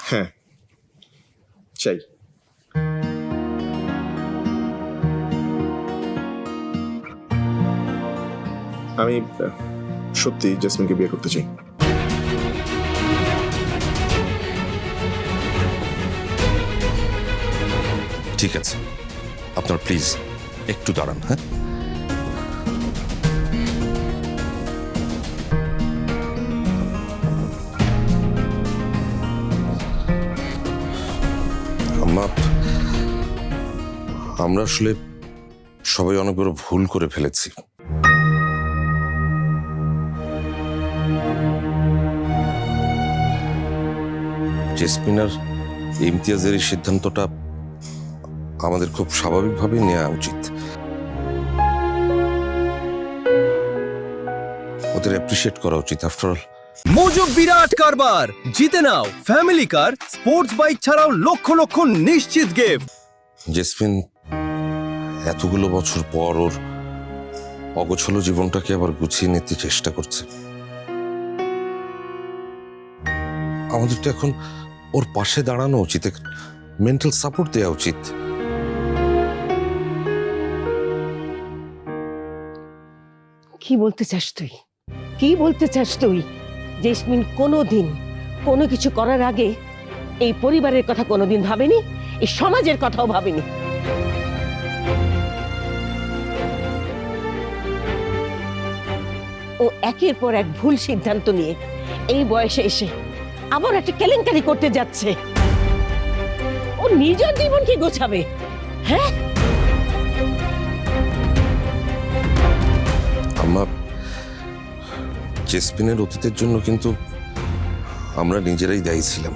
হ্যাঁ চাই। আমি সত্যি জেসমিনকে বিয়ে করতে চাই। ঠিক আছে, আপনার প্লিজ একটু দাঁড়ান। হ্যাঁ, আমরা আসলে সবাই অনেক বড় ভুল করে ফেলেছি। জেসমিন আর ইমতিয়াজের এই সিদ্ধান্তটা আমাদের খুব স্বাভাবিকভাবে নেওয়া উচিত। ওদের অ্যাপ্রিশিয়েট করা উচিত। আফটার অল মোজো বিরাট কারবার, জিতে নাও ফ্যামিলি কার, স্পোর্টস বাইক ছাড়াও লক্ষ লক্ষ নিশ্চিত গিফট। জেসমিন এতগুলো বছর পর ওর অগোছলো জীবনটাকে আবার গুছিয়ে নিতে চেষ্টা করছে। আমাদের তো এখন ওর পাশে দাঁড়ানো উচিত, মেন্টাল সাপোর্ট দেওয়া উচিত। কি বলতে চাস তুই? কি বলতে চাস তুই? জেসমিন কোনোদিন কোনো কিছু করার আগে এই পরিবারের কথা কোনোদিন ভাবেনি, এই সমাজের কথাও ভাবেনি। ও একের পর এক ভুল সিদ্ধান্ত নিয়ে এই বয়সে এসে আবার একটা কেলেঙ্কারি করতে যাচ্ছে। ও নিজের জীবন কি গোছাবে? হ্যাঁ, আমরা জেসমিনের অতীতের জন্য কিন্তু আমরা নিজেরাই দায়ী ছিলাম।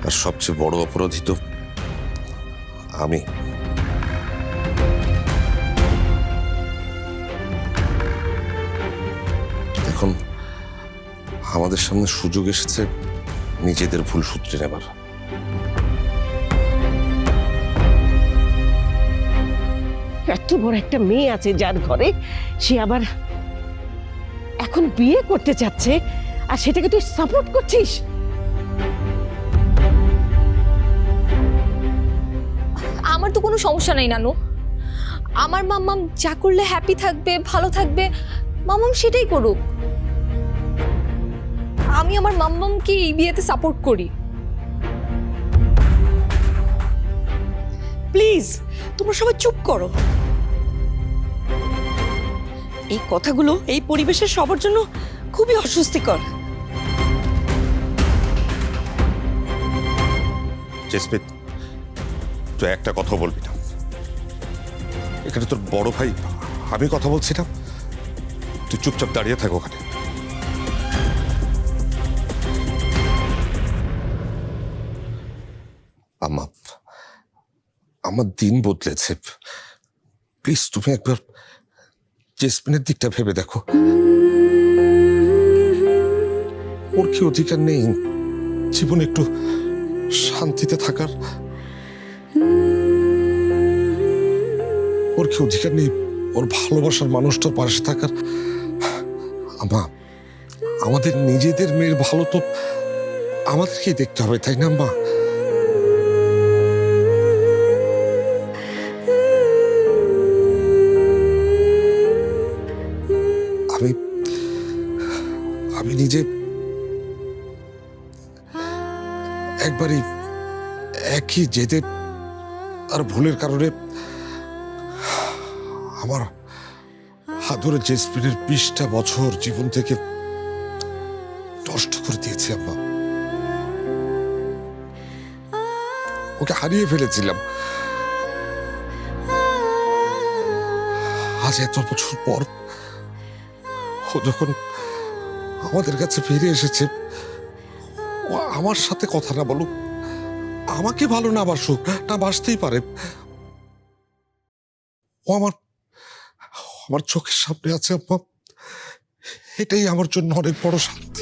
আর সবচেয়ে বড় অপরাধী তো আমি। এখন আমাদের সামনে সুযোগ এসেছে নিজেদের ভুল সূত্রে নেবার। এত বড় একটা মেয়ে আছে যার ঘরে, সে আবার এখন বিয়ে করতে চাচ্ছে, আর সেটাকে তুই সাপোর্ট করছিস? আমার তো কোনো সমস্যা নাই নানু। আমার মাম্মাম যা করলে হ্যাপি থাকবে, ভালো থাকবে, মাম্মাম সেটাই করুক। আমি আমার মাম্মামকে এই বিয়েতে সাপোর্ট করি। প্লিজ তোমরা সবাই চুপ করো। এই কথাগুলো এই পরিবেশের সবার জন্য খুবই অস্বস্তিকর। জেসমিন, তুই একটা কথা বলবি না। এখানে তোর বড় ভাই, আমি কথা বলছি না। তুই চুপচাপ দাঁড়িয়ে থাক ওখানে। আমার দিন বদলেছে। প্লিজ তুমি একবার জেসমিনের দিকটা ভেবে দেখো। ওর কি অধিকার নেই জীবনে একটু শান্তিতে থাকার? ওর কি অধিকার নেই ওর ভালোবাসার মানুষটার পাশে থাকার? আমাদের নিজেদের মেয়ের ভালো তো আমাদেরকেই দেখতে হবে, তাই না মা? আমি নিজে একবারই একই জেদে আর ভুলের কারণে আমার হাতুড়ে জেসমিনের 20টা বছর জীবন থেকে নষ্ট করে দিয়েছি আম্মা। ওকে হারিয়ে ফেলেছিলাম। আজ এত বছর পর ও যখন আমাদের কাছে ফিরে এসেছে, ও আমার সাথে কথা না বলুক, আমাকে ভালো না বাসুক, না বাসতেই পারে, ও আমার চোখের সামনে আছে আম্মা। এটাই আমার জন্য অনেক বড় শান্তি।